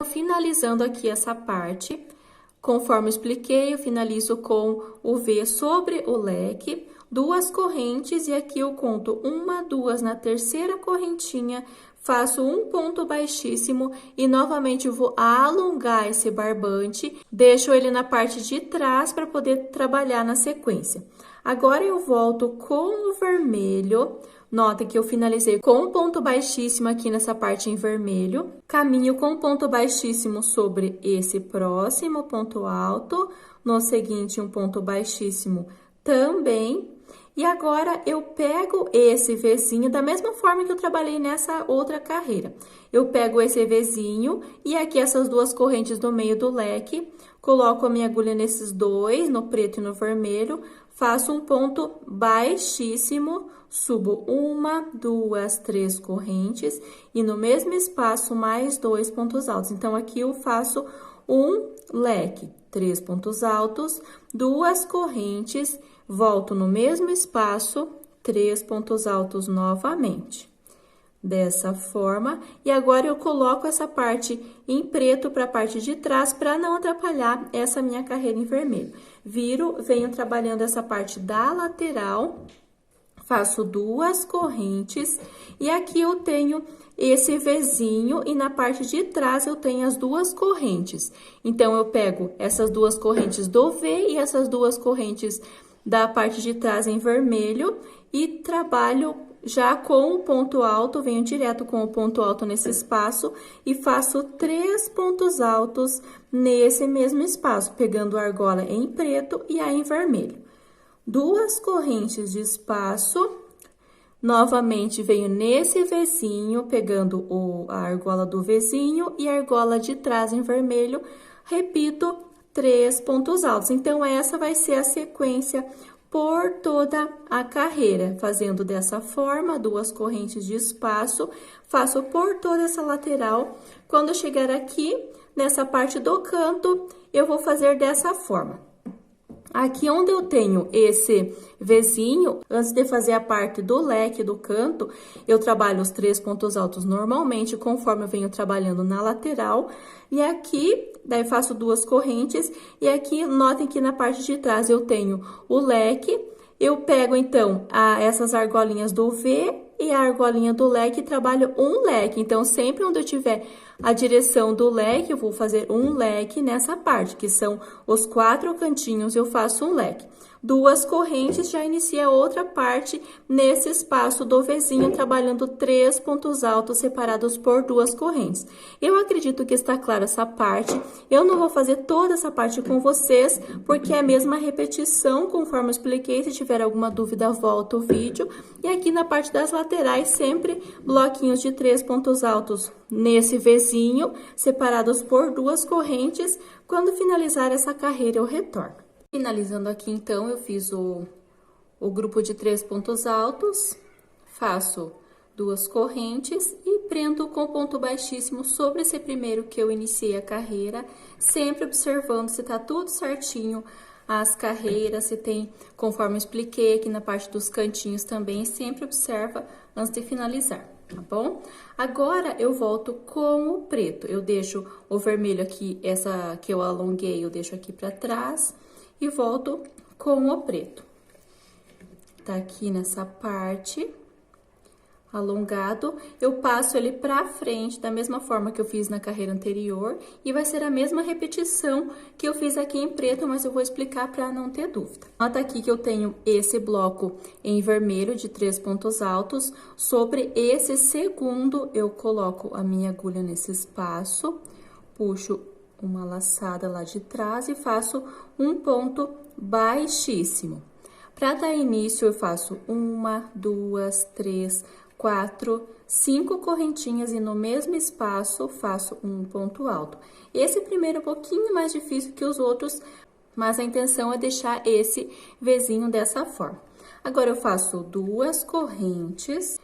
Finalizando aqui essa parte, conforme eu expliquei, eu finalizo com o V sobre o leque, duas correntes, e aqui eu conto uma, duas na terceira correntinha, faço um ponto baixíssimo e novamente eu vou alongar esse barbante, deixo ele na parte de trás para poder trabalhar na sequência. Agora eu volto com o vermelho. Nota que eu finalizei com um ponto baixíssimo aqui nessa parte em vermelho. Caminho com um ponto baixíssimo sobre esse próximo ponto alto. No seguinte, um ponto baixíssimo também. E agora, eu pego esse Vzinho da mesma forma que eu trabalhei nessa outra carreira. Eu pego esse Vzinho e aqui essas duas correntes do meio do leque. Coloco a minha agulha nesses dois, no preto e no vermelho. Faço um ponto baixíssimo, subo uma, duas, três correntes e no mesmo espaço mais dois pontos altos. Então, aqui eu faço um leque, três pontos altos, duas correntes, volto no mesmo espaço, três pontos altos novamente. Dessa forma, e agora eu coloco essa parte em preto para a parte de trás, para não atrapalhar essa minha carreira em vermelho. Viro, venho trabalhando essa parte da lateral, faço duas correntes, e aqui eu tenho esse Vzinho, e na parte de trás eu tenho as duas correntes. Então, eu pego essas duas correntes do V e essas duas correntes da parte de trás em vermelho, e trabalho já com o ponto alto, venho direto com o ponto alto nesse espaço e faço três pontos altos nesse mesmo espaço, pegando a argola em preto e a em vermelho. Duas correntes de espaço, novamente venho nesse Vzinho, pegando a argola do Vzinho e a argola de trás em vermelho, repito, três pontos altos. Então, essa vai ser a sequência por toda a carreira, fazendo dessa forma, duas correntes de espaço, faço por toda essa lateral. Quando eu chegar aqui, nessa parte do canto, eu vou fazer dessa forma. Aqui onde eu tenho esse Vzinho, antes de fazer a parte do leque do canto, eu trabalho os três pontos altos normalmente, conforme eu venho trabalhando na lateral. E aqui, daí faço duas correntes, e aqui, notem que na parte de trás eu tenho o leque. Eu pego, então, essas argolinhas do V e a argolinha do leque e trabalho um leque. Então, sempre onde eu tiver a direção do leque, eu vou fazer um leque nessa parte, que são os quatro cantinhos, eu faço um leque. Duas correntes, já inicia outra parte nesse espaço do Vzinho, trabalhando três pontos altos separados por duas correntes. Eu acredito que está clara essa parte. Eu não vou fazer toda essa parte com vocês, porque é a mesma repetição, conforme eu expliquei. Se tiver alguma dúvida, volta o vídeo. E aqui na parte das laterais, sempre bloquinhos de três pontos altos nesse Vzinho, separados por duas correntes. Quando finalizar essa carreira, eu retorno. Finalizando aqui, então, eu fiz o grupo de três pontos altos, faço duas correntes e prendo com ponto baixíssimo sobre esse primeiro que eu iniciei a carreira, sempre observando se tá tudo certinho, as carreiras, se tem, conforme eu expliquei aqui na parte dos cantinhos também, sempre observa antes de finalizar, tá bom? Agora, eu volto com o preto, eu deixo o vermelho aqui, essa que eu alonguei, eu deixo aqui pra trás, e volto com o preto. Tá aqui nessa parte, alongado, eu passo ele pra frente, da mesma forma que eu fiz na carreira anterior, e vai ser a mesma repetição que eu fiz aqui em preto, mas eu vou explicar pra não ter dúvida. Nota aqui que eu tenho esse bloco em vermelho de três pontos altos, sobre esse segundo, eu coloco a minha agulha nesse espaço, puxo uma laçada lá de trás e faço um ponto baixíssimo. Para dar início, eu faço uma, duas, três, quatro, cinco correntinhas e no mesmo espaço faço um ponto alto. Esse primeiro é um pouquinho mais difícil que os outros, mas a intenção é deixar esse Vzinho dessa forma. Agora, eu faço duas correntes,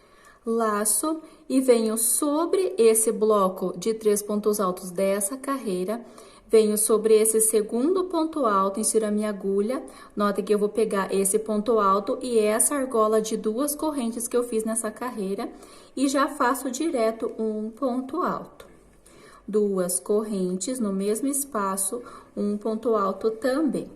laço e venho sobre esse bloco de três pontos altos dessa carreira, venho sobre esse segundo ponto alto, insiro a minha agulha, nota que eu vou pegar esse ponto alto e essa argola de duas correntes que eu fiz nessa carreira e já faço direto um ponto alto. duas correntes no mesmo espaço, um ponto alto também.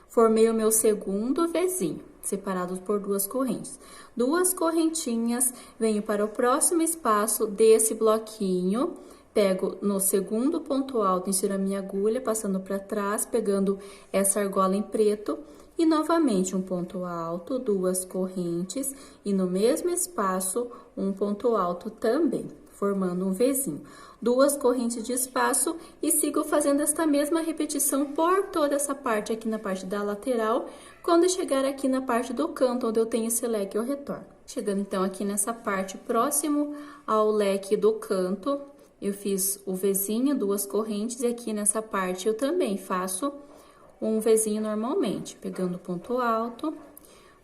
Formei o meu segundo Vzinho, separados por duas correntes. Duas correntinhas, venho para o próximo espaço desse bloquinho, pego no segundo ponto alto, insiro a minha agulha, passando para trás, pegando essa argola em preto, e novamente um ponto alto, duas correntes, e no mesmo espaço, um ponto alto também, formando um Vzinho. Duas correntes de espaço e sigo fazendo esta mesma repetição por toda essa parte aqui na parte da lateral. Quando chegar aqui na parte do canto, onde eu tenho esse leque, eu retorno. Chegando então aqui nessa parte próximo ao leque do canto, eu fiz o Vzinho, duas correntes, e aqui nessa parte eu também faço um Vzinho normalmente, pegando o ponto alto,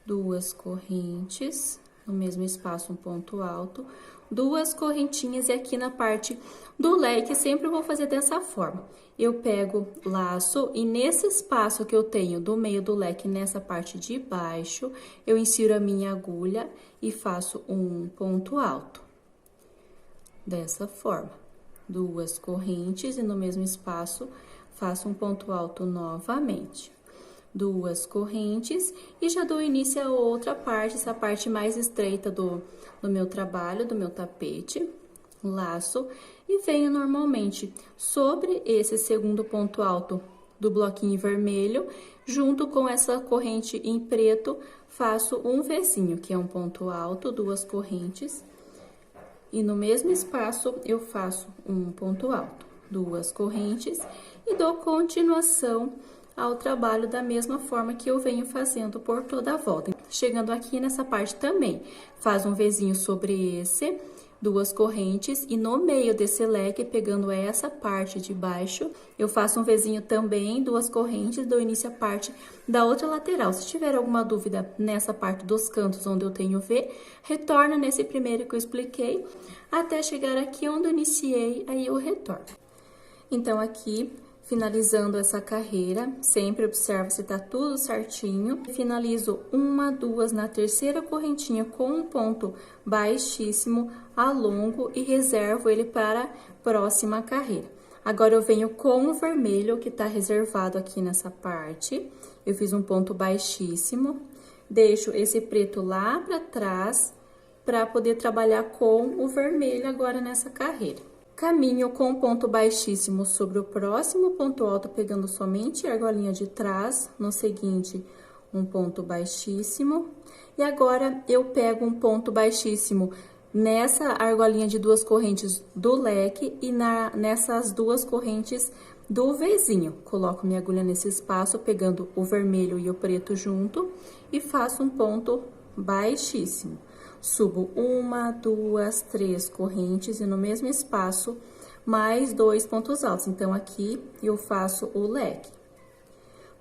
duas correntes, no mesmo espaço um ponto alto, duas correntinhas, e aqui na parte do leque sempre eu vou fazer dessa forma. Eu pego laço e nesse espaço que eu tenho do meio do leque, nessa parte de baixo, eu insiro a minha agulha e faço um ponto alto. Dessa forma, duas correntes e no mesmo espaço faço um ponto alto novamente. Duas correntes e já dou início a outra parte, essa parte mais estreita do meu trabalho, do meu tapete, laço, e venho normalmente sobre esse segundo ponto alto do bloquinho vermelho, junto com essa corrente em preto, faço um Vzinho, que é um ponto alto, duas correntes, e no mesmo espaço eu faço um ponto alto, duas correntes, e dou continuação ao trabalho da mesma forma que eu venho fazendo por toda a volta. Chegando aqui nessa parte também, faz um Vzinho sobre esse, duas correntes, e no meio desse leque, pegando essa parte de baixo, eu faço um Vzinho também, duas correntes, dou início à parte da outra lateral. Se tiver alguma dúvida nessa parte dos cantos onde eu tenho V, retorna nesse primeiro que eu expliquei, até chegar aqui onde eu iniciei, aí eu retorno. Então, aqui, finalizando essa carreira, sempre observo se tá tudo certinho. Finalizo uma, duas na terceira correntinha com um ponto baixíssimo, alongo e reservo ele para a próxima carreira. Agora, eu venho com o vermelho que tá reservado aqui nessa parte. Eu fiz um ponto baixíssimo, deixo esse preto lá para trás para poder trabalhar com o vermelho agora nessa carreira. Caminho com ponto baixíssimo sobre o próximo ponto alto, pegando somente a argolinha de trás, no seguinte, um ponto baixíssimo. E agora, eu pego um ponto baixíssimo nessa argolinha de duas correntes do leque e nessas duas correntes do Vzinho. Coloco minha agulha nesse espaço, pegando o vermelho e o preto junto, e faço um ponto baixíssimo. Subo uma, duas, três correntes e no mesmo espaço, mais dois pontos altos. Então, aqui eu faço o leque.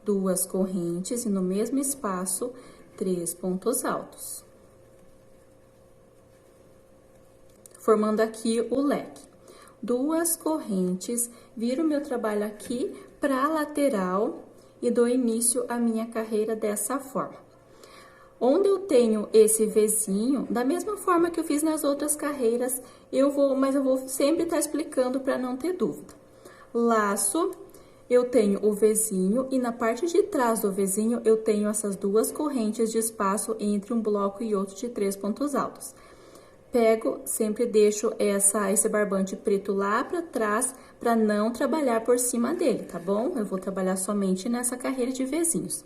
Duas correntes e no mesmo espaço, três pontos altos. Formando aqui o leque. Duas correntes, viro meu trabalho aqui para a lateral e dou início à minha carreira dessa forma. Onde eu tenho esse Vzinho, da mesma forma que eu fiz nas outras carreiras, mas eu vou sempre estar explicando para não ter dúvida. Laço, eu tenho o Vzinho e na parte de trás do Vzinho eu tenho essas duas correntes de espaço entre um bloco e outro de três pontos altos. Pego, sempre deixo esse barbante preto lá para trás para não trabalhar por cima dele, tá bom? Eu vou trabalhar somente nessa carreira de Vzinhos.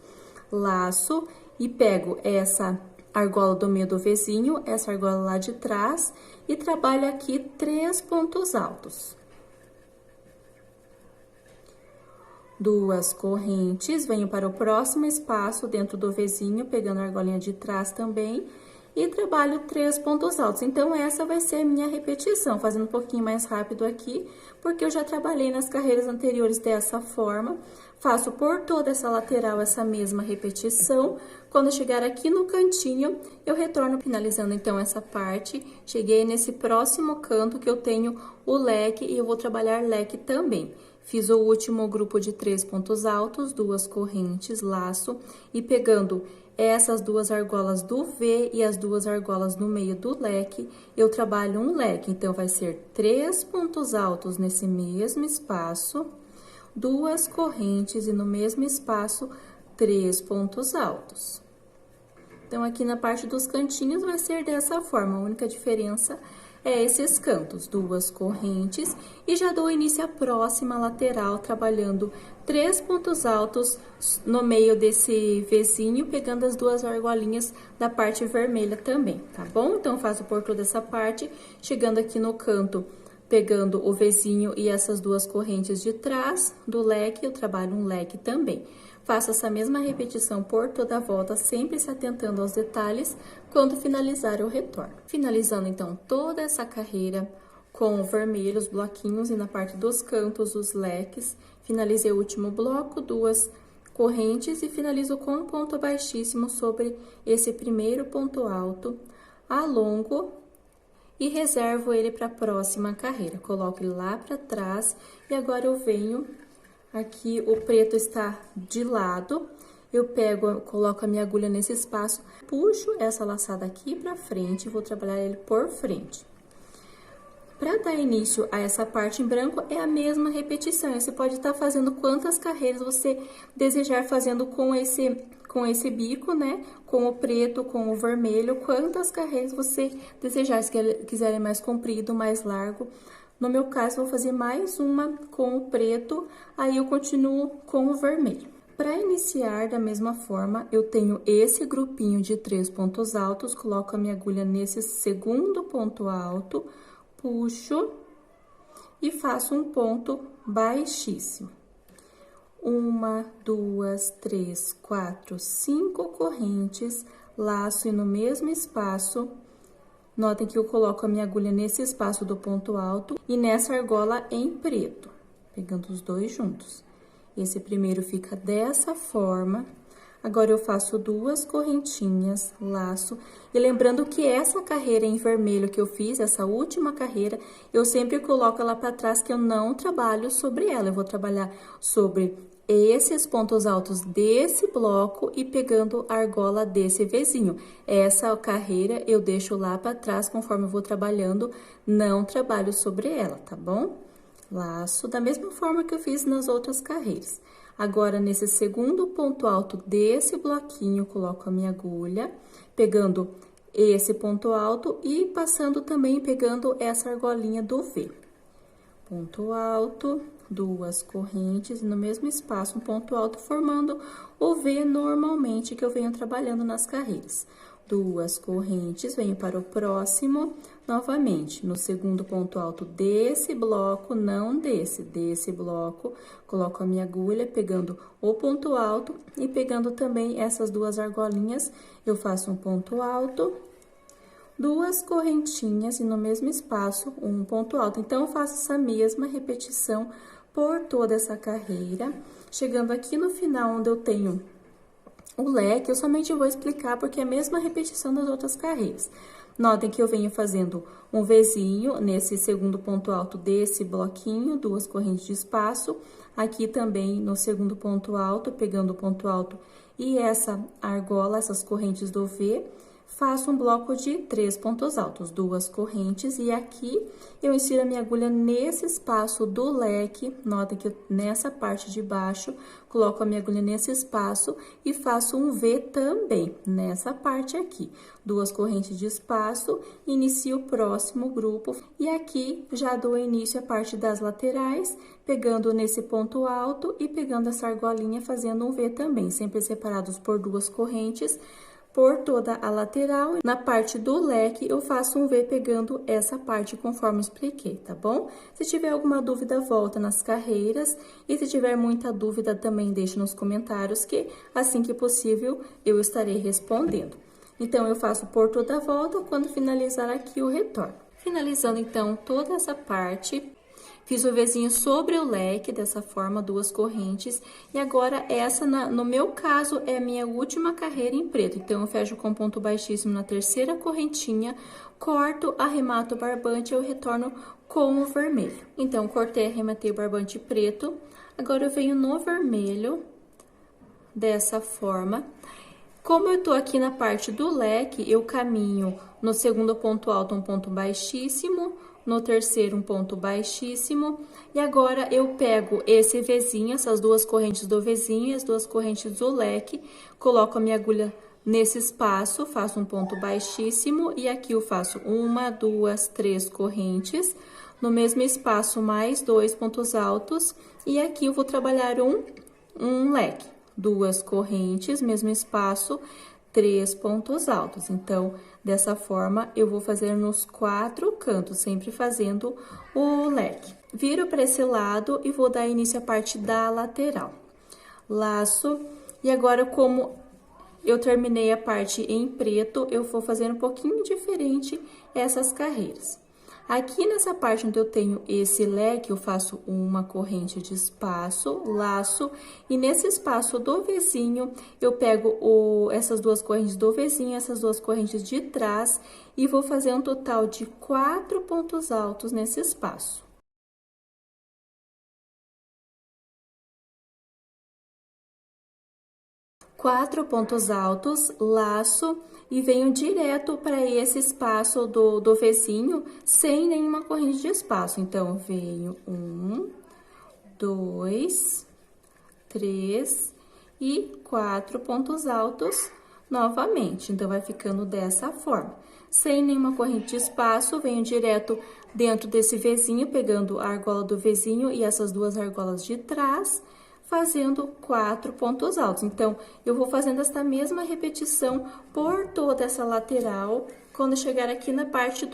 Laço e pego essa argola do meio do Vzinho, essa argola lá de trás, e trabalho aqui três pontos altos. Duas correntes, venho para o próximo espaço dentro do Vzinho, pegando a argolinha de trás também, e trabalho três pontos altos. Então, essa vai ser a minha repetição, fazendo um pouquinho mais rápido aqui, porque eu já trabalhei nas carreiras anteriores dessa forma. Faço por toda essa lateral essa mesma repetição. Quando chegar aqui no cantinho, eu retorno finalizando então essa parte. Cheguei nesse próximo canto que eu tenho o leque e eu vou trabalhar leque também. Fiz o último grupo de três pontos altos, duas correntes, laço, e pegando essas duas argolas do V e as duas argolas no meio do leque, eu trabalho um leque. Então, vai ser 3 pontos altos nesse mesmo espaço, 2 correntes e no mesmo espaço, 3 pontos altos. Então, aqui na parte dos cantinhos vai ser dessa forma, a única diferença é esses cantos, 2 correntes, e já dou início à próxima lateral, trabalhando 3 pontos altos no meio desse Vzinho, pegando as duas argolinhas da parte vermelha também, tá bom? Então, faço por toda essa parte, chegando aqui no canto, pegando o Vzinho e essas duas correntes de trás do leque, eu trabalho um leque também. Faço essa mesma repetição por toda a volta, sempre se atentando aos detalhes. Quando finalizar, eu retorno. Finalizando, então, toda essa carreira com o vermelho, os bloquinhos, e na parte dos cantos, os leques. Finalizei o último bloco, 2 correntes, e finalizo com um ponto baixíssimo sobre esse primeiro ponto alto, alongo e reservo ele para a próxima carreira. Coloco ele lá para trás e agora eu venho... Aqui o preto está de lado, eu coloco a minha agulha nesse espaço, puxo essa laçada aqui pra frente, vou trabalhar ele por frente. Para dar início a essa parte em branco, é a mesma repetição, você pode estar fazendo quantas carreiras você desejar fazendo com esse bico, né? Com o preto, com o vermelho, quantas carreiras você desejar, se quiserem mais comprido, mais largo. No meu caso, vou fazer mais uma com o preto, aí eu continuo com o vermelho. Para iniciar, da mesma forma, eu tenho esse grupinho de 3 pontos altos, coloco a minha agulha nesse segundo ponto alto, puxo e faço um ponto baixíssimo. 1, 2, 3, 4, 5 correntes, laço e no mesmo espaço... Notem que eu coloco a minha agulha nesse espaço do ponto alto e nessa argola em preto, pegando os dois juntos. Esse primeiro fica dessa forma. Agora, eu faço 2 correntinhas, laço. E lembrando que essa carreira em vermelho que eu fiz, essa última carreira, eu sempre coloco ela para trás, que eu não trabalho sobre ela. Eu vou trabalhar sobre esses pontos altos desse bloco e pegando a argola desse Vzinho. Essa carreira eu deixo lá para trás, conforme eu vou trabalhando, não trabalho sobre ela, tá bom? Laço da mesma forma que eu fiz nas outras carreiras. Agora, nesse segundo ponto alto desse bloquinho, coloco a minha agulha, pegando esse ponto alto e passando também, pegando essa argolinha do V. Ponto alto... 2 correntes e no mesmo espaço um ponto alto, formando o V normalmente que eu venho trabalhando nas carreiras. 2 correntes, venho para o próximo, novamente, no segundo ponto alto desse bloco, não desse bloco, coloco a minha agulha, pegando o ponto alto e pegando também essas duas argolinhas, eu faço um ponto alto, 2 correntinhas e no mesmo espaço um ponto alto. Então, eu faço essa mesma repetição por toda essa carreira. Chegando aqui no final, onde eu tenho o leque, eu somente vou explicar porque é a mesma repetição das outras carreiras. Notem que eu venho fazendo um Vzinho nesse segundo ponto alto desse bloquinho, 2 correntes de espaço. Aqui também no segundo ponto alto, pegando o ponto alto e essa argola, essas correntes do V. Faço um bloco de 3 pontos altos, 2 correntes, e aqui eu insiro a minha agulha nesse espaço do leque. Notem que nessa parte de baixo, coloco a minha agulha nesse espaço e faço um V também, nessa parte aqui. 2 correntes de espaço, inicio o próximo grupo, e aqui já dou início à parte das laterais, pegando nesse ponto alto e pegando essa argolinha, fazendo um V também, sempre separados por 2 correntes, por toda a lateral. Na parte do leque, eu faço um V pegando essa parte conforme expliquei, tá bom? Se tiver alguma dúvida, volta nas carreiras. E se tiver muita dúvida, também deixe nos comentários, que assim que possível, eu estarei respondendo. Então, eu faço por toda a volta, quando finalizar aqui, eu retorno. Finalizando, então, toda essa parte... Fiz o Vzinho sobre o leque, dessa forma, 2 correntes. E agora, essa, no meu caso, é a minha última carreira em preto. Então, eu fecho com ponto baixíssimo na terceira correntinha, corto, arremato o barbante e eu retorno com o vermelho. Então, cortei, arrematei o barbante preto. Agora, eu venho no vermelho, dessa forma. Como eu tô aqui na parte do leque, eu caminho no segundo ponto alto um ponto baixíssimo, no terceiro um ponto baixíssimo, e agora eu pego esse Vzinho, essas duas correntes do Vzinho e as duas correntes do leque, coloco a minha agulha nesse espaço, faço um ponto baixíssimo, e aqui eu faço uma, duas, três correntes, no mesmo espaço mais dois pontos altos, e aqui eu vou trabalhar um leque, duas correntes, mesmo espaço, três pontos altos. Então, dessa forma, eu vou fazer nos 4 cantos, sempre fazendo o leque. Viro para esse lado e vou dar início à parte da lateral. Laço, e agora, como eu terminei a parte em preto, eu vou fazer um pouquinho diferente essas carreiras. Aqui nessa parte onde eu tenho esse leque, eu faço uma corrente de espaço, laço, e nesse espaço do Vzinho, eu pego essas duas correntes do Vzinho, essas duas correntes de trás, e vou fazer um total de 4 pontos altos nesse espaço. Quatro pontos altos, laço, e venho direto para esse espaço do Vzinho, sem nenhuma corrente de espaço. Então, venho 1, 2, 3 e 4 pontos altos novamente. Então, vai ficando dessa forma. Sem nenhuma corrente de espaço, venho direto dentro desse Vzinho, pegando a argola do Vzinho e essas duas argolas de trás, fazendo 4 pontos altos. Então, eu vou fazendo esta mesma repetição por toda essa lateral, quando chegar aqui na parte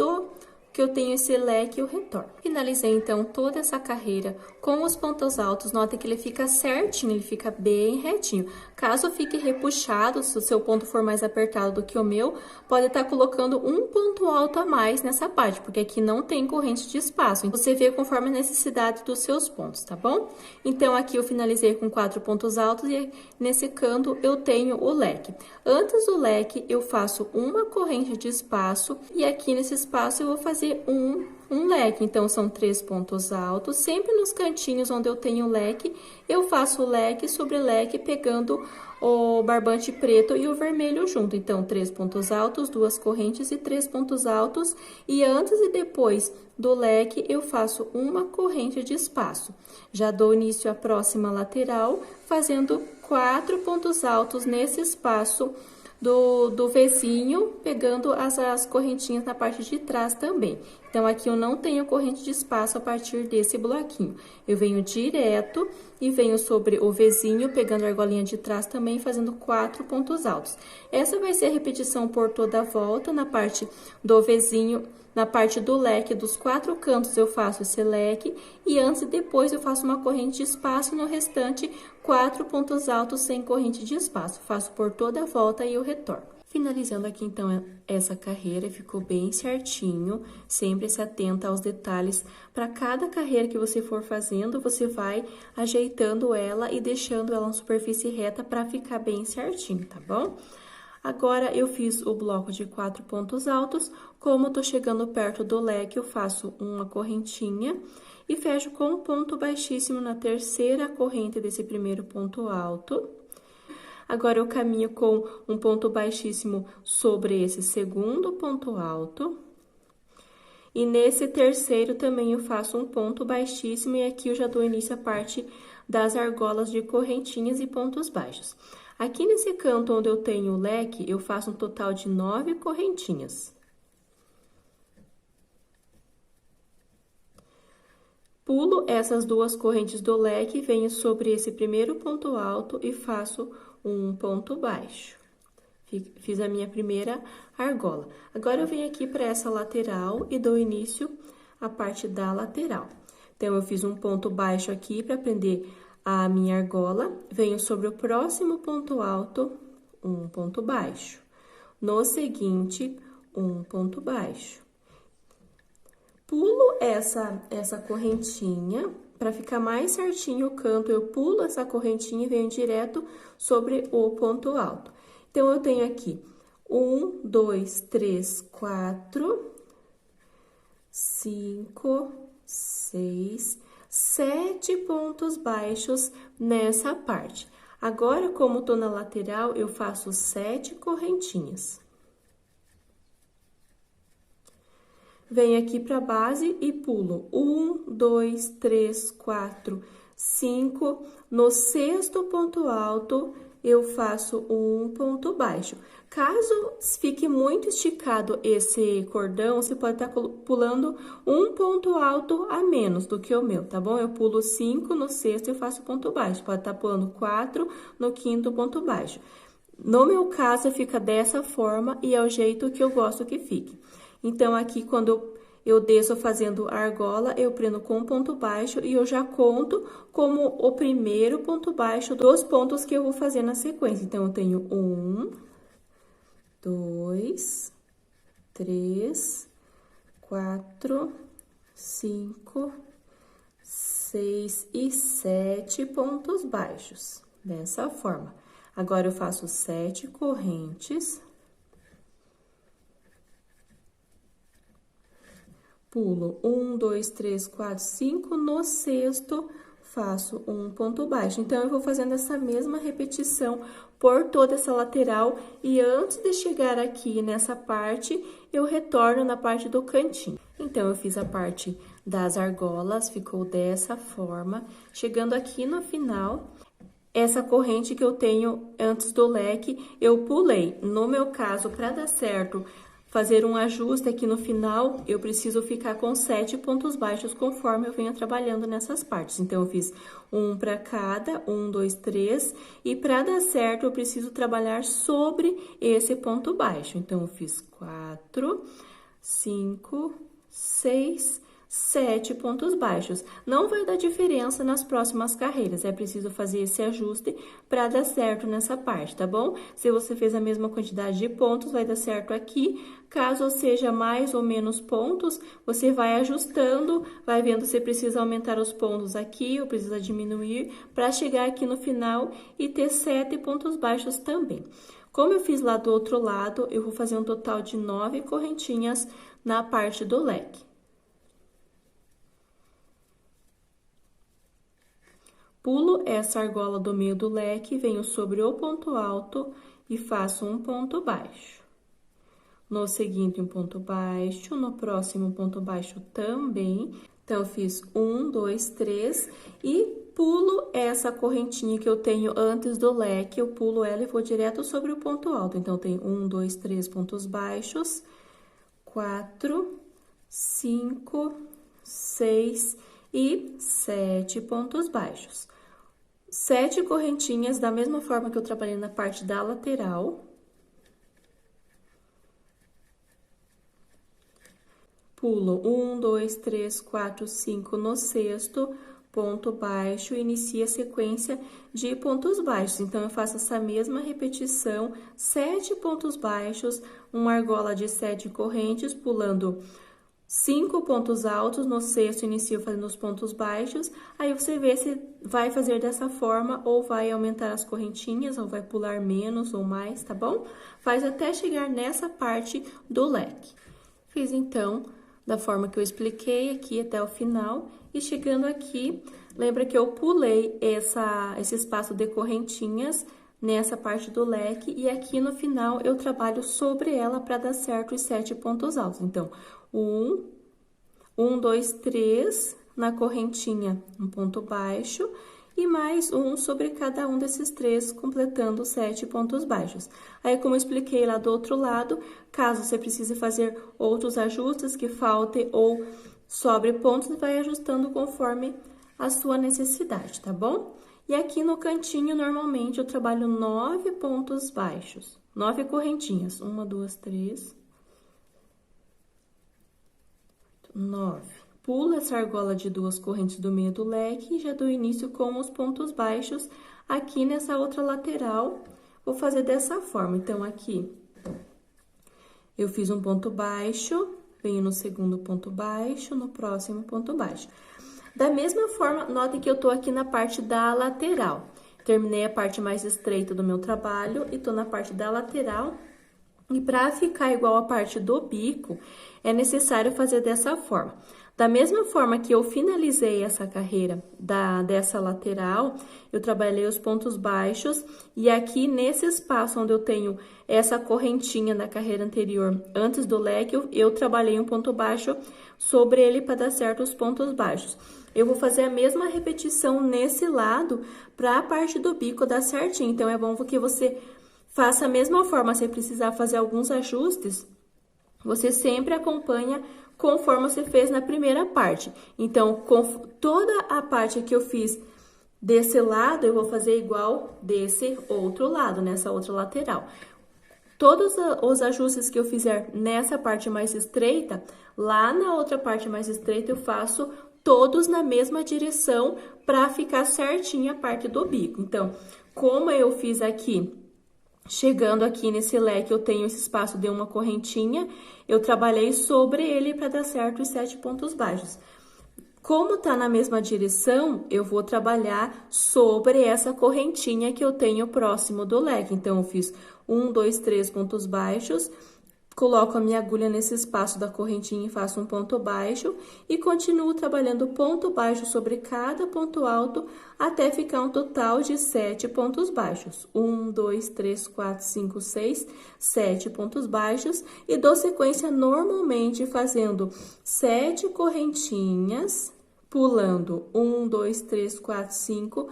que eu tenho esse leque, eu retorno. Finalizei, então, toda essa carreira com os pontos altos. Notem que ele fica certinho, ele fica bem retinho. Caso fique repuxado, se o seu ponto for mais apertado do que o meu, pode estar colocando um ponto alto a mais nessa parte, porque aqui não tem corrente de espaço. Você vê conforme a necessidade dos seus pontos, tá bom? Então, aqui eu finalizei com 4 pontos altos e nesse canto eu tenho o leque. Antes do leque, eu faço uma corrente de espaço e aqui nesse espaço eu vou fazer um leque. Então, são 3 pontos altos. Sempre nos cantinhos onde eu tenho leque, eu faço leque sobre leque, pegando o barbante preto e o vermelho junto. Então, 3 pontos altos, 2 correntes e 3 pontos altos. E antes e depois do leque, eu faço uma corrente de espaço. Já dou início à próxima lateral, fazendo 4 pontos altos nesse espaço do Vzinho, pegando as correntinhas na parte de trás também. Então, aqui eu não tenho corrente de espaço a partir desse bloquinho. Eu venho direto e venho sobre o Vzinho, pegando a argolinha de trás também, fazendo 4 pontos altos. Essa vai ser a repetição por toda a volta, na parte do Vzinho. Na parte do leque, dos 4 cantos, eu faço esse leque e antes e depois eu faço uma corrente de espaço, no restante, 4 pontos altos sem corrente de espaço. Faço por toda a volta e eu retorno. Finalizando aqui, então, essa carreira, ficou bem certinho, sempre se atenta aos detalhes. Para cada carreira que você for fazendo, você vai ajeitando ela e deixando ela na superfície reta para ficar bem certinho, tá bom? Agora, eu fiz o bloco de 4 pontos altos, como eu tô chegando perto do leque, eu faço uma correntinha e fecho com um ponto baixíssimo na terceira corrente desse primeiro ponto alto. Agora, eu caminho com um ponto baixíssimo sobre esse segundo ponto alto. E nesse terceiro também eu faço um ponto baixíssimo e aqui eu já dou início à parte das argolas de correntinhas e pontos baixos. Aqui nesse canto onde eu tenho o leque, eu faço um total de 9 correntinhas. Pulo essas duas correntes do leque, venho sobre esse primeiro ponto alto e faço um ponto baixo. Fiz a minha primeira argola. Agora, eu venho aqui para essa lateral e dou início à parte da lateral. Então, eu fiz um ponto baixo aqui para prender a minha argola, venho sobre o próximo ponto alto, um ponto baixo. No seguinte, um ponto baixo. Pulo essa correntinha, para ficar mais certinho o canto, eu pulo essa correntinha e venho direto sobre o ponto alto. Então, eu tenho aqui 1, 2, 3, 4, 5, 6, 7 pontos baixos nessa parte. Agora, como tô na lateral, eu faço 7 correntinhas. Venho aqui pra base e pulo 1, 2, 3, 4, 5. No sexto ponto alto, eu faço um ponto baixo. Caso fique muito esticado esse cordão, você pode estar pulando um ponto alto a menos do que o meu, tá bom? Eu pulo 5 no sexto e faço ponto baixo. Pode estar pulando 4 no quinto ponto baixo. No meu caso, fica dessa forma e é o jeito que eu gosto que fique. Então, aqui, quando eu desço fazendo argola, eu prendo com um ponto baixo e eu já conto como o primeiro ponto baixo dos pontos que eu vou fazer na sequência. Então, eu tenho 1, 2, 3, 4, 5, 6 e 7 pontos baixos, dessa forma. Agora, eu faço 7 correntes. Pulo 1, 2, 3, 4, 5, no sexto, faço um ponto baixo. Então, eu vou fazendo essa mesma repetição por toda essa lateral e antes de chegar aqui nessa parte, eu retorno na parte do cantinho. Então, eu fiz a parte das argolas, ficou dessa forma. Chegando aqui no final, essa corrente que eu tenho antes do leque, eu pulei. No meu caso, para dar certo, fazer um ajuste aqui no final, eu preciso ficar com 7 pontos baixos conforme eu venho trabalhando nessas partes. Então, eu fiz um para cada, 1, 2, 3, e para dar certo, eu preciso trabalhar sobre esse ponto baixo. Então, eu fiz 4, 5, 6, 7 pontos baixos. Não vai dar diferença nas próximas carreiras, é preciso fazer esse ajuste para dar certo nessa parte, tá bom? Se você fez a mesma quantidade de pontos, vai dar certo aqui. Caso seja mais ou menos pontos, você vai ajustando, vai vendo se precisa aumentar os pontos aqui ou precisa diminuir, para chegar aqui no final e ter 7 pontos baixos também. Como eu fiz lá do outro lado, eu vou fazer um total de 9 correntinhas na parte do leque. Pulo essa argola do meio do leque, venho sobre o ponto alto e faço um ponto baixo. No seguinte, um ponto baixo, no próximo, um ponto baixo também. Então, eu fiz 1, 2, 3 e pulo essa correntinha que eu tenho antes do leque, eu pulo ela e vou direto sobre o ponto alto. Então, eu tenho 1, 2, 3 pontos baixos, 4, 5, 6 e 7 pontos baixos. 7 correntinhas, da mesma forma que eu trabalhei na parte da lateral. Pulo 1, 2, 3, 4, 5 no sexto, ponto baixo, inicia a sequência de pontos baixos. Então, eu faço essa mesma repetição, 7 pontos baixos, uma argola de 7 correntes, pulando 5 pontos altos, no sexto inicio fazendo os pontos baixos, aí você vê se vai fazer dessa forma ou vai aumentar as correntinhas, ou vai pular menos ou mais, tá bom? Faz até chegar nessa parte do leque. Fiz então da forma que eu expliquei aqui até o final, e chegando aqui, lembra que eu pulei esse espaço de correntinhas nessa parte do leque, e aqui no final eu trabalho sobre ela para dar certo os 7 pontos altos. Então, 1, 2, 3, na correntinha, um ponto baixo, e mais um sobre cada um desses 3, completando 7 pontos baixos. Aí, como eu expliquei lá do outro lado, caso você precise fazer outros ajustes que falte ou sobre pontos, vai ajustando conforme a sua necessidade, tá bom? E aqui no cantinho, normalmente, eu trabalho 9 pontos baixos, 9 correntinhas, 1, 2, 3... 9. Pulo essa argola de 2 correntes do meio do leque e já dou início com os pontos baixos aqui nessa outra lateral. Vou fazer dessa forma. Então, aqui, eu fiz um ponto baixo, venho no segundo ponto baixo, no próximo ponto baixo. Da mesma forma, notem que eu tô aqui na parte da lateral. Terminei a parte mais estreita do meu trabalho e tô na parte da lateral. E para ficar igual a parte do bico, é necessário fazer dessa forma. Da mesma forma que eu finalizei essa carreira dessa lateral, eu trabalhei os pontos baixos e aqui nesse espaço onde eu tenho essa correntinha da carreira anterior, antes do leque, eu trabalhei um ponto baixo sobre ele para dar certo os pontos baixos. Eu vou fazer a mesma repetição nesse lado para a parte do bico dar certinho. Então, é bom que você faça a mesma forma. Se precisar fazer alguns ajustes, você sempre acompanha conforme você fez na primeira parte. Então, com toda a parte que eu fiz desse lado, eu vou fazer igual desse outro lado, nessa outra lateral. Todos os ajustes que eu fizer nessa parte mais estreita, lá na outra parte mais estreita, eu faço todos na mesma direção para ficar certinha a parte do bico. Então, como eu fiz aqui, chegando aqui nesse leque, eu tenho esse espaço de uma correntinha, eu trabalhei sobre ele para dar certo os 7 pontos baixos. Como tá na mesma direção, eu vou trabalhar sobre essa correntinha que eu tenho próximo do leque. Então, eu fiz 1, 2, 3 pontos baixos, coloco a minha agulha nesse espaço da correntinha e faço um ponto baixo e continuo trabalhando ponto baixo sobre cada ponto alto até ficar um total de 7 pontos baixos. 1, 2, 3, 4, 5, 6, 7 pontos baixos e dou sequência normalmente fazendo 7 correntinhas, pulando 1, 2, 3, 4, 5,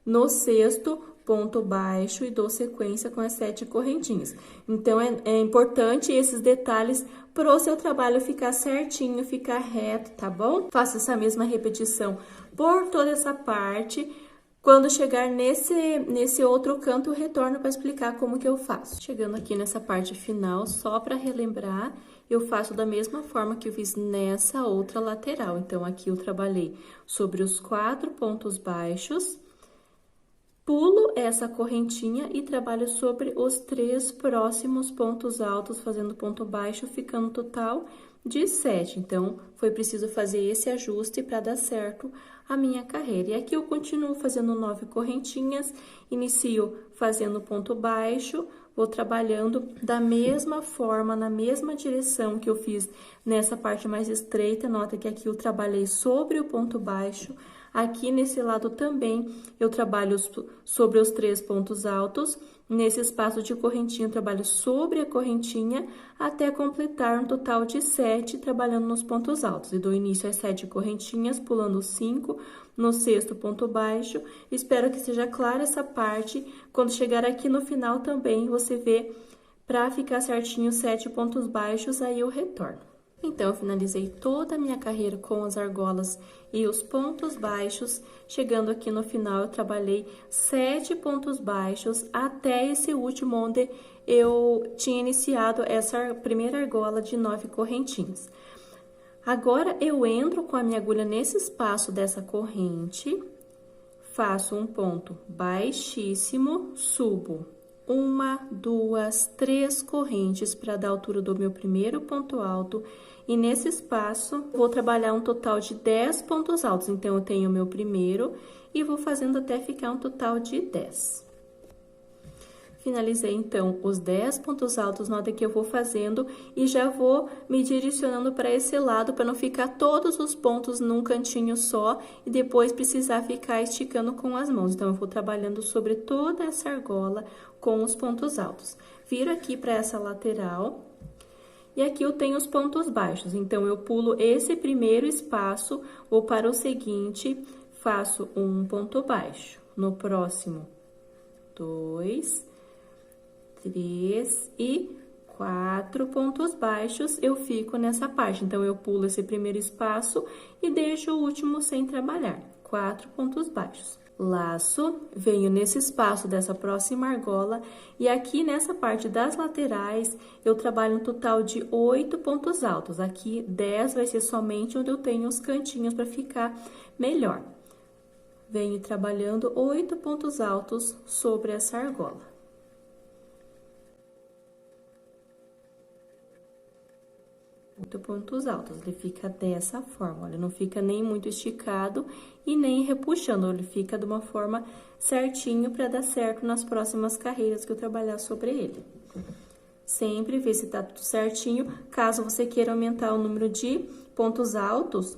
no sexto ponto baixo e dou sequência com as 7 correntinhas. Então, é importante esses detalhes para o seu trabalho ficar certinho, ficar reto, tá bom? Faça essa mesma repetição por toda essa parte. Quando chegar nesse outro canto, eu retorno para explicar como que eu faço. Chegando aqui nessa parte final, só para relembrar, eu faço da mesma forma que eu fiz nessa outra lateral. Então, aqui eu trabalhei sobre os 4 pontos baixos, pulo essa correntinha e trabalho sobre os 3 próximos pontos altos, fazendo ponto baixo, ficando um total de 7. Então, foi preciso fazer esse ajuste para dar certo a minha carreira. E aqui eu continuo fazendo 9 correntinhas, inicio fazendo ponto baixo, vou trabalhando da mesma forma, na mesma direção que eu fiz nessa parte mais estreita. Nota que aqui eu trabalhei sobre o ponto baixo. Aqui nesse lado também eu trabalho sobre os 3 pontos altos. Nesse espaço de correntinha eu trabalho sobre a correntinha até completar um total de 7 trabalhando nos pontos altos. E dou início às 7 correntinhas, pulando 5 no sexto ponto baixo. Espero que seja clara essa parte. Quando chegar aqui no final também você vê para ficar certinho 7 pontos baixos, aí eu retorno. Então, eu finalizei toda a minha carreira com as argolas e os pontos baixos. Chegando aqui no final, eu trabalhei 7 pontos baixos até esse último onde eu tinha iniciado essa primeira argola de 9 correntinhas. Agora, eu entro com a minha agulha nesse espaço dessa corrente, faço um ponto baixíssimo, subo 1, 2, 3 correntes para dar a altura do meu primeiro ponto alto. E nesse espaço, vou trabalhar um total de 10 pontos altos. Então, eu tenho o meu primeiro e vou fazendo até ficar um total de 10. Finalizei, então, os 10 pontos altos, nota que eu vou fazendo e já vou me direcionando para esse lado, para não ficar todos os pontos num cantinho só e depois precisar ficar esticando com as mãos. Então, eu vou trabalhando sobre toda essa argola com os pontos altos. Viro aqui para essa lateral. E aqui eu tenho os pontos baixos, então, eu pulo esse primeiro espaço, vou para o seguinte, faço um ponto baixo. No próximo, 2, 3 e 4 pontos baixos, eu fico nessa parte. Então, eu pulo esse primeiro espaço e deixo o último sem trabalhar. 4 pontos baixos. Laço, venho nesse espaço dessa próxima argola e aqui nessa parte das laterais eu trabalho um total de 8 pontos altos. Aqui 10 vai ser somente onde eu tenho os cantinhos para ficar melhor. Venho trabalhando 8 pontos altos sobre essa argola. Pontos altos, ele fica dessa forma, olha, não fica nem muito esticado e nem repuxando, ele fica de uma forma certinho para dar certo nas próximas carreiras que eu trabalhar sobre ele. Sempre ver se tá tudo certinho, caso você queira aumentar o número de pontos altos,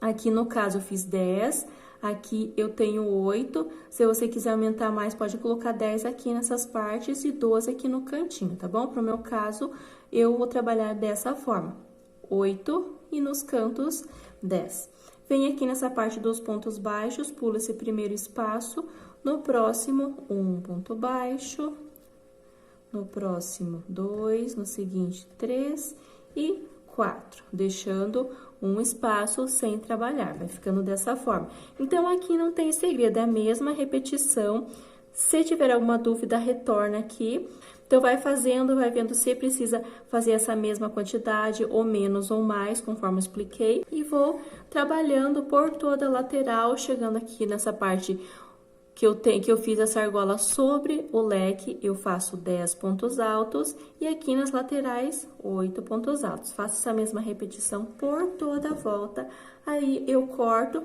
Aqui no caso eu fiz 10, aqui eu tenho 8. Se você quiser aumentar mais, pode colocar 10 aqui nessas partes e 12 aqui no cantinho, tá bom? Pro meu caso, eu vou trabalhar dessa forma: 8 e nos cantos 10. Vem aqui nessa parte dos pontos baixos, pula esse primeiro espaço, no próximo, um ponto baixo, no próximo, 2, no seguinte, 3 e 4, deixando um espaço sem trabalhar, vai ficando dessa forma. Então, aqui não tem segredo, é a mesma repetição. Se tiver alguma dúvida, retorna aqui. Então, vai fazendo, vai vendo se precisa fazer essa mesma quantidade, ou menos ou mais, conforme eu expliquei. E vou trabalhando por toda a lateral, chegando aqui nessa parte que eu fiz essa argola sobre o leque, eu faço 10 pontos altos, e aqui nas laterais, 8 pontos altos. Faço essa mesma repetição por toda a volta, aí eu corto,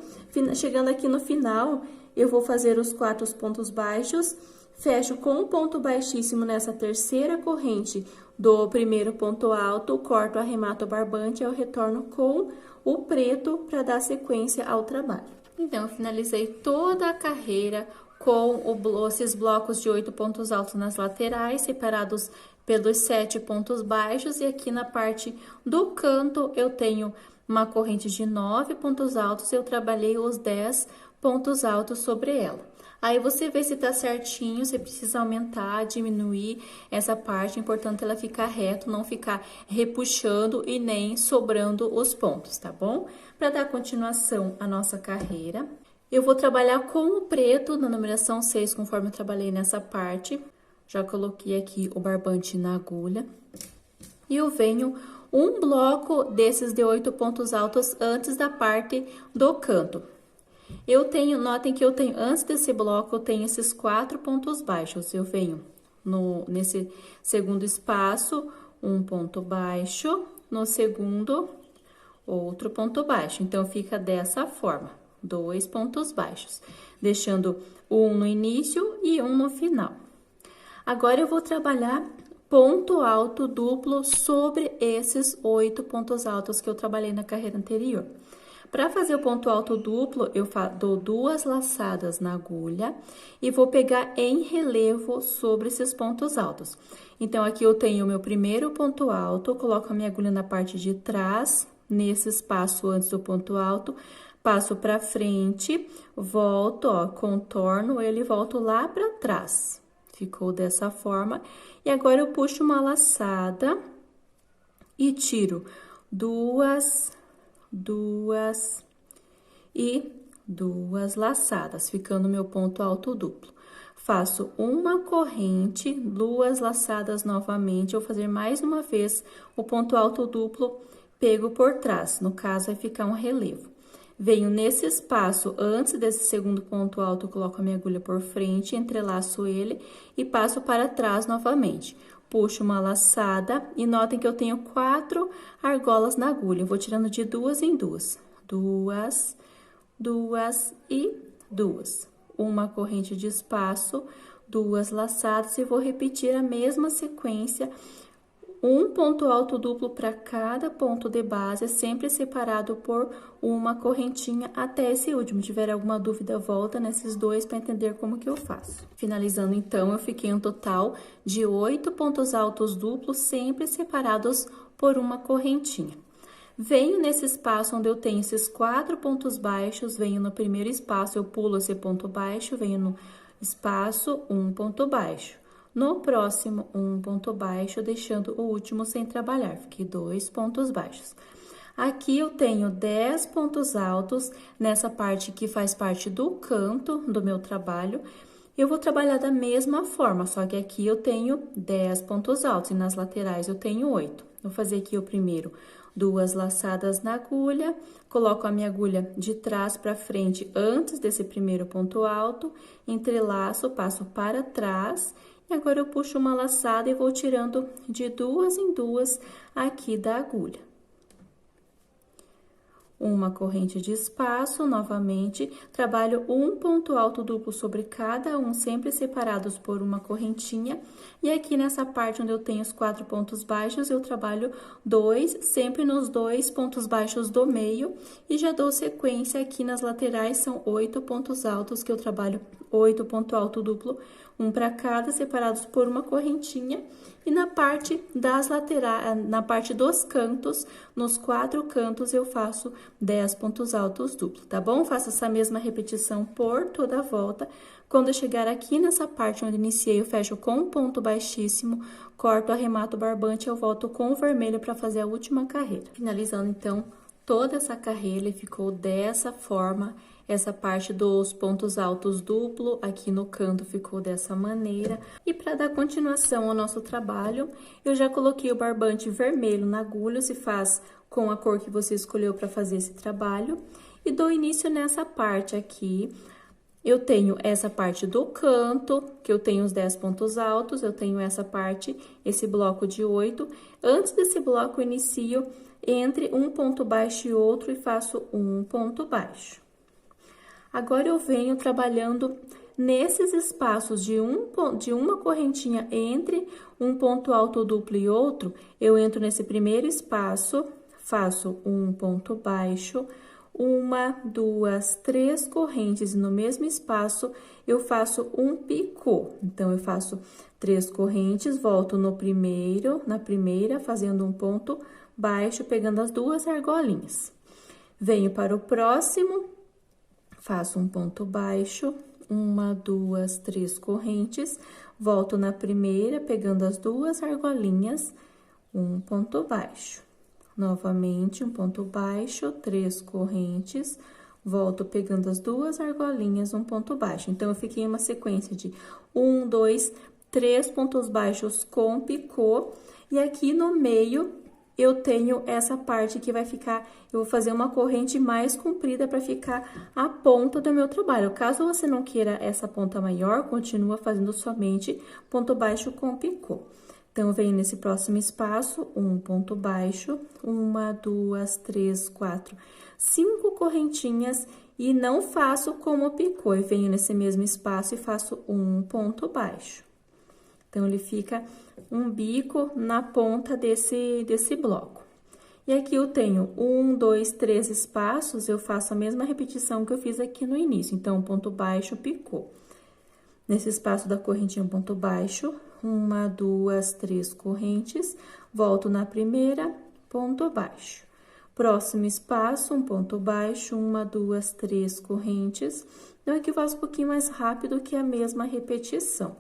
chegando aqui no final, eu vou fazer os 4 pontos baixos, fecho com um ponto baixíssimo nessa terceira corrente do primeiro ponto alto, corto, arremato o barbante, eu retorno com o preto para dar sequência ao trabalho. Então, eu finalizei toda a carreira com esses blocos de 8 pontos altos nas laterais, separados pelos 7 pontos baixos, e aqui na parte do canto eu tenho uma corrente de 9 pontos altos, eu trabalhei os 10 pontos altos sobre ela. Aí, você vê se tá certinho, você precisa aumentar, diminuir essa parte, é importante ela ficar reto, não ficar repuxando e nem sobrando os pontos, tá bom? Para dar continuação à nossa carreira, eu vou trabalhar com o preto na numeração 6, conforme eu trabalhei nessa parte. Já coloquei aqui o barbante na agulha. E eu venho um bloco desses de 8 pontos altos antes da parte do canto. Notem que eu tenho, antes desse bloco, eu tenho esses 4 pontos baixos. Eu venho nesse segundo espaço, um ponto baixo, no segundo, outro ponto baixo. Então, fica dessa forma, 2 pontos baixos, deixando um no início e um no final. Agora, eu vou trabalhar ponto alto duplo sobre esses 8 pontos altos que eu trabalhei na carreira anterior. Para fazer o ponto alto duplo, eu dou 2 laçadas na agulha e vou pegar em relevo sobre esses pontos altos. Então, aqui eu tenho o meu primeiro ponto alto, coloco a minha agulha na parte de trás, nesse espaço antes do ponto alto, passo para frente, volto, ó, contorno ele e volto lá para trás. Ficou dessa forma. E agora, eu puxo uma laçada e tiro 2 e 2 laçadas, ficando meu ponto alto duplo. Faço uma corrente, 2 laçadas novamente, vou fazer mais uma vez o ponto alto duplo pego por trás, no caso vai ficar um relevo. Venho nesse espaço, antes desse segundo ponto alto, coloco a minha agulha por frente, entrelaço ele e passo para trás novamente. Puxo uma laçada e notem que eu tenho 4 argolas na agulha. Eu vou tirando de 2 em 2. 2, 2 e 2. Uma corrente de espaço, 2 laçadas e vou repetir a mesma sequência. Um ponto alto duplo para cada ponto de base, sempre separado por uma correntinha até esse último. Se tiver alguma dúvida, volta nesses 2 para entender como que eu faço. Finalizando, então, eu fiquei um total de 8 pontos altos duplos, sempre separados por uma correntinha. Venho nesse espaço onde eu tenho esses 4 pontos baixos, venho no primeiro espaço, eu pulo esse ponto baixo, venho no espaço, um ponto baixo. No próximo, um ponto baixo, deixando o último sem trabalhar, fiquei 2 pontos baixos. Aqui eu tenho 10 pontos altos nessa parte que faz parte do canto do meu trabalho. Eu vou trabalhar da mesma forma, só que aqui eu tenho 10 pontos altos e nas laterais eu tenho 8. Vou fazer aqui o primeiro, 2 laçadas na agulha, coloco a minha agulha de trás para frente antes desse primeiro ponto alto, entrelaço, passo para trás. E agora, eu puxo uma laçada e vou tirando de 2 em 2 aqui da agulha. uma corrente de espaço, novamente, trabalho um ponto alto duplo sobre cada um, sempre separados por uma correntinha, e aqui nessa parte onde eu tenho os 4 pontos baixos, eu trabalho 2, sempre nos 2 pontos baixos do meio, e já dou sequência aqui nas laterais, são 8 pontos altos que eu trabalho 8 ponto alto duplo, um para cada, separados por uma correntinha, e na parte das laterais, na parte dos cantos, nos 4 cantos, eu faço 10 pontos altos duplos, tá bom? Faço essa mesma repetição por toda a volta. Quando eu chegar aqui nessa parte onde iniciei, eu fecho com um ponto baixíssimo, corto, arremato o barbante, eu volto com o vermelho para fazer a última carreira. Finalizando, então, toda essa carreira, e ficou dessa forma. Essa parte dos pontos altos duplo, aqui no canto ficou dessa maneira. E para dar continuação ao nosso trabalho, eu já coloquei o barbante vermelho na agulha, se faz com a cor que você escolheu para fazer esse trabalho. E dou início nessa parte aqui. Eu tenho essa parte do canto, que eu tenho os 10 pontos altos, eu tenho essa parte, esse bloco de 8. Antes desse bloco, eu inicio entre um ponto baixo e outro e faço um ponto baixo. Agora, eu venho trabalhando nesses espaços de uma correntinha entre um ponto alto duplo e outro, eu entro nesse primeiro espaço, faço um ponto baixo, 1, 2, 3 correntes, e no mesmo espaço, eu faço um picô. Então, eu faço 3 correntes, volto no primeiro, na primeira, fazendo um ponto baixo, pegando as 2 argolinhas. Venho para o próximo, faço um ponto baixo, 1, 2, 3 correntes, volto na primeira, pegando as 2 argolinhas, um ponto baixo. Novamente, um ponto baixo, 3 correntes, volto pegando as 2 argolinhas, um ponto baixo. Então, eu fiquei em uma sequência de 1, 2, 3 pontos baixos com picô, e aqui no meio, eu tenho essa parte que vai ficar, eu vou fazer uma corrente mais comprida para ficar a ponta do meu trabalho. Caso você não queira essa ponta maior, continua fazendo somente ponto baixo com picô. Então, eu venho nesse próximo espaço, um ponto baixo, 1, 2, 3, 4, 5 correntinhas, e não faço como picô, eu venho nesse mesmo espaço e faço um ponto baixo. Então, ele fica um bico na ponta desse bloco. E aqui eu tenho 1, 2, 3 espaços, eu faço a mesma repetição que eu fiz aqui no início. Então, ponto baixo, picô. Nesse espaço da correntinha, ponto baixo, 1, 2, 3 correntes, volto na primeira, ponto baixo. Próximo espaço, um ponto baixo, 1, 2, 3 correntes. Então, aqui eu faço um pouquinho mais rápido que a mesma repetição.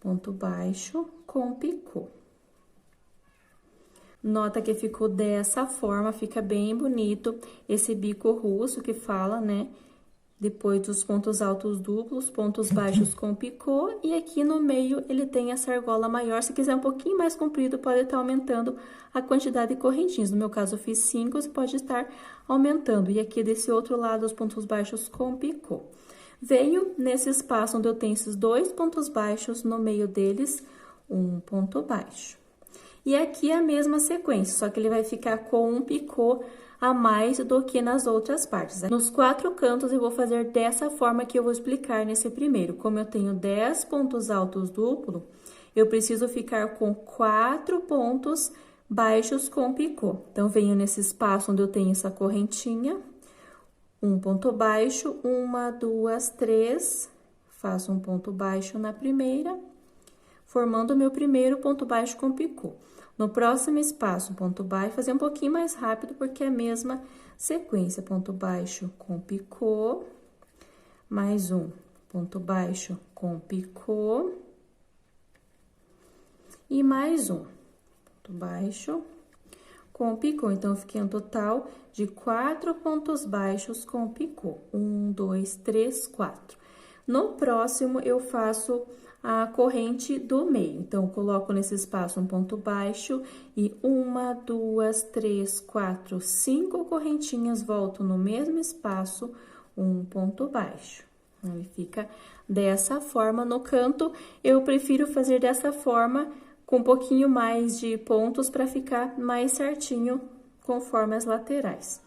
Ponto baixo com picô. Nota que ficou dessa forma, fica bem bonito esse bico russo que fala, né? Depois dos pontos altos duplos, pontos baixos com picô, e aqui no meio ele tem essa argola maior. Se quiser um pouquinho mais comprido, pode estar aumentando a quantidade de correntinhas. No meu caso, eu fiz 5, você pode estar aumentando. E aqui desse outro lado, os pontos baixos com picô. Venho nesse espaço onde eu tenho esses 2 pontos baixos, no meio deles, um ponto baixo. E aqui é a mesma sequência, só que ele vai ficar com um picô a mais do que nas outras partes. Nos 4 cantos, eu vou fazer dessa forma que eu vou explicar nesse primeiro. Como eu tenho 10 pontos altos duplo, eu preciso ficar com 4 pontos baixos com picô. Então, venho nesse espaço onde eu tenho essa correntinha, um ponto baixo, 1, 2, 3, faço um ponto baixo na primeira, formando o meu primeiro ponto baixo com picô. No próximo espaço, ponto baixo, fazer um pouquinho mais rápido, porque é a mesma sequência, ponto baixo com picô, mais um ponto baixo com picô, e mais um ponto baixo com picô. Então, eu fiquei um total de 4 pontos baixos com picô. 1, 2, 3, 4. No próximo, eu faço a corrente do meio. Então, eu coloco nesse espaço um ponto baixo e 1, 2, 3, 4, 5 correntinhas, volto no mesmo espaço, um ponto baixo. Ele fica dessa forma. No canto, eu prefiro fazer dessa forma, com um pouquinho mais de pontos para ficar mais certinho conforme as laterais.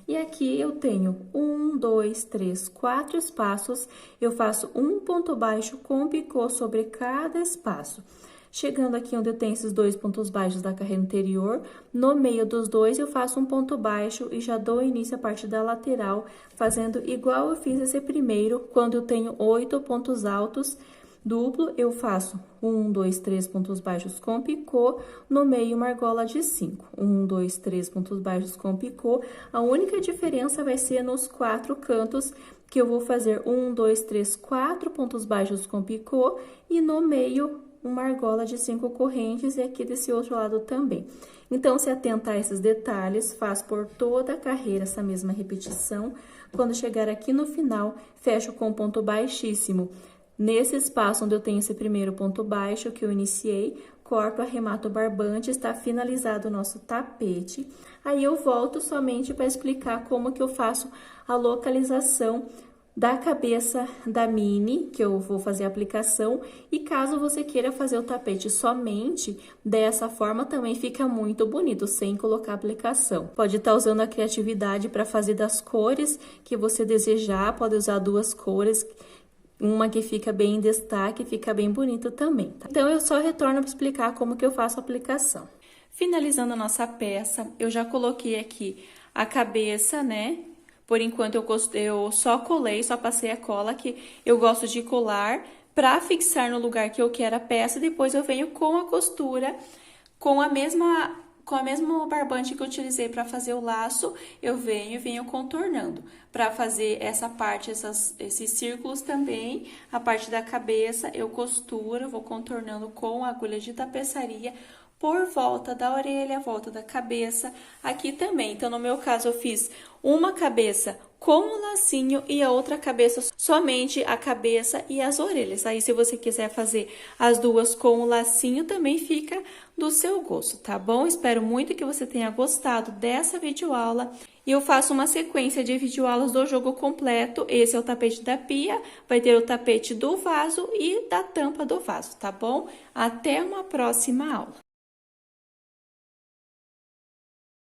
E aqui eu tenho 1, 2, 3, 4 espaços, eu faço um ponto baixo com picô sobre cada espaço. Chegando aqui onde eu tenho esses 2 pontos baixos da carreira anterior, no meio dos dois eu faço um ponto baixo e já dou início à parte da lateral, fazendo igual eu fiz esse primeiro, quando eu tenho 8 pontos altos duplo, eu faço 1, 2, 3 pontos baixos com picô, no meio uma argola de 5. 1, 2, 3 pontos baixos com picô. A única diferença vai ser nos 4 cantos, que eu vou fazer 1, 2, 3, 4 pontos baixos com picô e no meio uma argola de 5 correntes e aqui desse outro lado também. Então, se atentar a esses detalhes, faz por toda a carreira essa mesma repetição. Quando chegar aqui no final, fecho com ponto baixíssimo. Nesse espaço onde eu tenho esse primeiro ponto baixo que eu iniciei, corto, arremato o barbante, está finalizado o nosso tapete. Aí eu volto somente para explicar como que eu faço a localização da cabeça da mini, que eu vou fazer a aplicação, e caso você queira fazer o tapete somente dessa forma, também fica muito bonito, sem colocar aplicação. Pode estar usando a criatividade para fazer das cores que você desejar, pode usar 2 cores, uma que fica bem em destaque, fica bem bonita também, tá? Então, eu só retorno para explicar como que eu faço a aplicação. Finalizando a nossa peça, eu já coloquei aqui a cabeça, né? Por enquanto, eu só colei, só passei a cola, que eu gosto de colar para fixar no lugar que eu quero a peça. Depois, eu venho com a costura, com a mesmo barbante que eu utilizei para fazer o laço, eu venho contornando. Para fazer essa parte, esses círculos também, a parte da cabeça, eu costuro, vou contornando com a agulha de tapeçaria por volta da orelha, volta da cabeça, aqui também. Então, no meu caso, eu fiz uma cabeça com o lacinho e a outra cabeça, somente a cabeça e as orelhas. Aí, se você quiser fazer as duas com o lacinho, também fica do seu gosto, tá bom? Espero muito que você tenha gostado dessa videoaula. E eu faço uma sequência de videoaulas do jogo completo. Esse é o tapete da pia, vai ter o tapete do vaso e da tampa do vaso, tá bom? Até uma próxima aula.